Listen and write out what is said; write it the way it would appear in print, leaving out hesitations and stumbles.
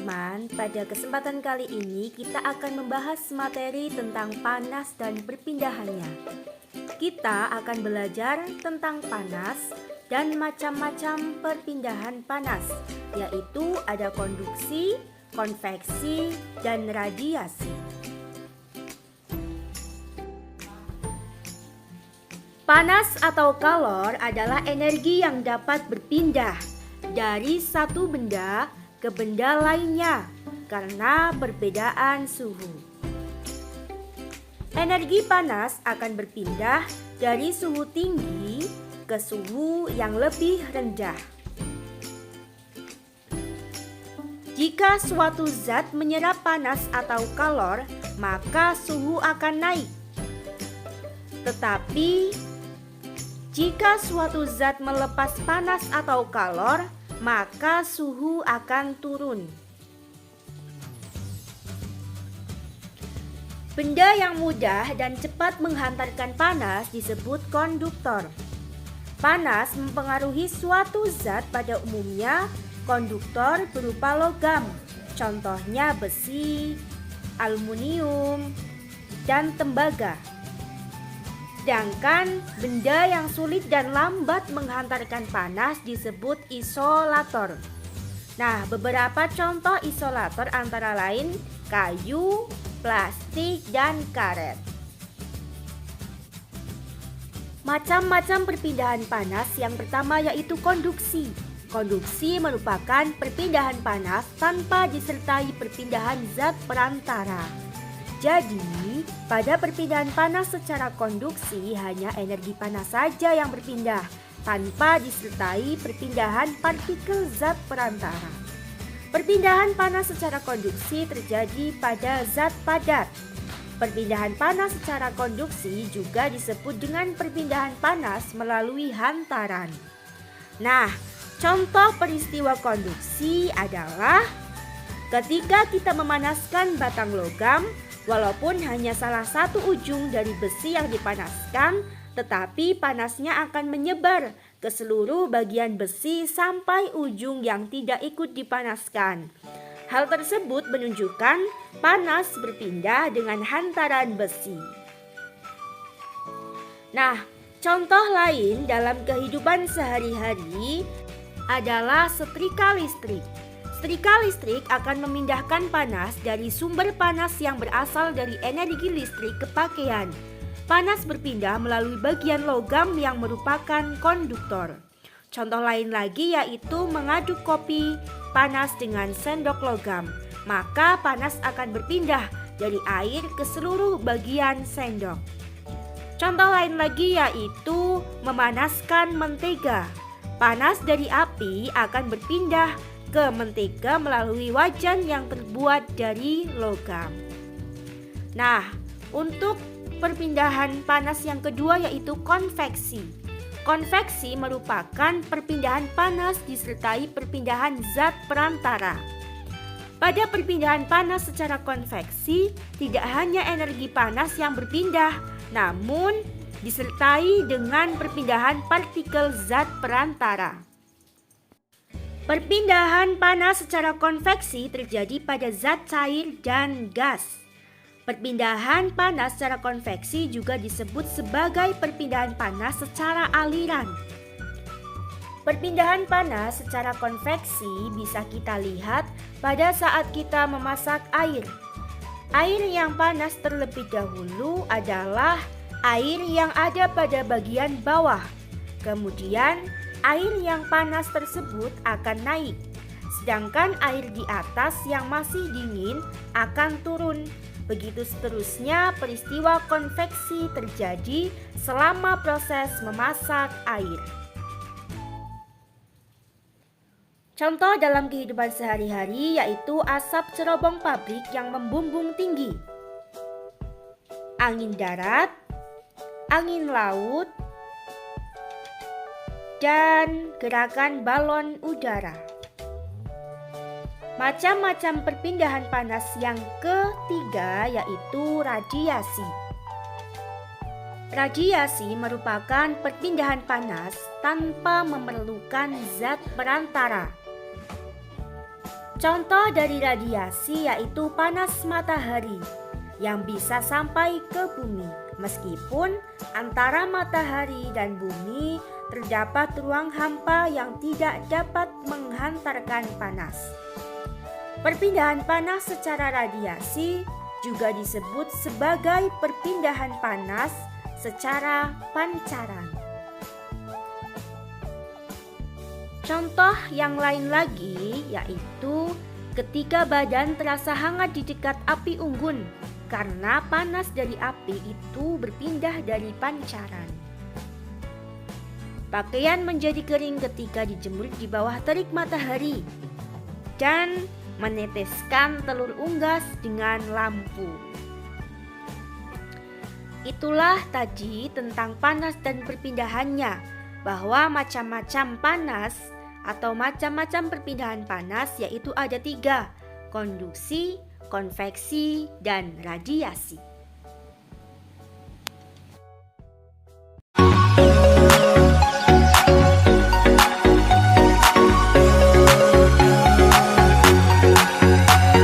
teman-teman, pada kesempatan kali ini kita akan membahas materi tentang panas dan perpindahannya. Kita akan belajar tentang panas dan macam-macam perpindahan panas, yaitu ada konduksi, konveksi, dan radiasi. Panas atau kalor adalah energi yang dapat berpindah dari satu benda ke benda lainnya karena perbedaan suhu. Energi panas akan berpindah dari suhu tinggi ke suhu yang lebih rendah. Jika suatu zat menyerap panas atau kalor, maka suhu akan naik. Tetapi jika suatu zat melepas panas atau kalor, maka suhu akan turun. Benda yang mudah dan cepat menghantarkan panas disebut konduktor. Panas mempengaruhi suatu zat, pada umumnya konduktor berupa logam, contohnya besi, aluminium, dan tembaga. Sedangkan benda yang sulit dan lambat menghantarkan panas disebut isolator. Nah, beberapa contoh isolator antara lain kayu, plastik, dan karet. Macam-macam perpindahan panas yang pertama yaitu konduksi. Konduksi merupakan perpindahan panas tanpa disertai perpindahan zat perantara. Jadi, pada perpindahan panas secara konduksi hanya energi panas saja yang berpindah tanpa disertai perpindahan partikel zat perantara. Perpindahan panas secara konduksi terjadi pada zat padat. Perpindahan panas secara konduksi juga disebut dengan perpindahan panas melalui hantaran. Nah, contoh peristiwa konduksi adalah ketika kita memanaskan batang logam. Walaupun hanya salah satu ujung dari besi yang dipanaskan, tetapi panasnya akan menyebar ke seluruh bagian besi sampai ujung yang tidak ikut dipanaskan. Hal tersebut menunjukkan panas berpindah dengan hantaran besi. Nah, contoh lain dalam kehidupan sehari-hari adalah setrika listrik. Setrika listrik akan memindahkan panas dari sumber panas yang berasal dari energi listrik ke pakaian. Panas berpindah melalui bagian logam yang merupakan konduktor. Contoh lain lagi yaitu mengaduk kopi panas dengan sendok logam. Maka panas akan berpindah dari air ke seluruh bagian sendok. Contoh lain lagi yaitu memanaskan mentega. Panas dari api akan berpindah ke mentega melalui wajan yang terbuat dari logam. Nah, untuk perpindahan panas yang kedua yaitu konveksi. Konveksi merupakan perpindahan panas disertai perpindahan zat perantara. Pada perpindahan panas secara konveksi, tidak hanya energi panas yang berpindah, namun disertai dengan perpindahan partikel zat perantara. Perpindahan panas secara konveksi terjadi pada zat cair dan gas. Perpindahan panas secara konveksi juga disebut sebagai perpindahan panas secara aliran. Perpindahan panas secara konveksi bisa kita lihat pada saat kita memasak air. Air yang panas terlebih dahulu adalah air yang ada pada bagian bawah. Kemudian air yang panas tersebut akan naik, sedangkan air di atas yang masih dingin akan turun. Begitu seterusnya peristiwa konveksi terjadi selama proses memasak air. Contoh dalam kehidupan sehari-hari yaitu asap cerobong pabrik yang membumbung tinggi, angin darat, angin laut, dan gerakan balon udara. Macam-macam perpindahan panas yang ketiga yaitu radiasi. Radiasi merupakan perpindahan panas tanpa memerlukan zat perantara. Contoh dari radiasi yaitu panas matahari yang bisa sampai ke bumi, meskipun antara matahari dan bumi terdapat ruang hampa yang tidak dapat menghantarkan panas. Perpindahan panas secara radiasi juga disebut sebagai perpindahan panas secara pancaran. Contoh yang lain lagi yaitu ketika badan terasa hangat di dekat api unggun karena panas dari api itu berpindah dari pancaran. Pakaian menjadi kering ketika dijemur di bawah terik matahari dan meneteskan telur unggas dengan lampu. Itulah tadi tentang panas dan perpindahannya, bahwa macam-macam panas atau macam-macam perpindahan panas yaitu ada 3, konduksi, konveksi, dan radiasi.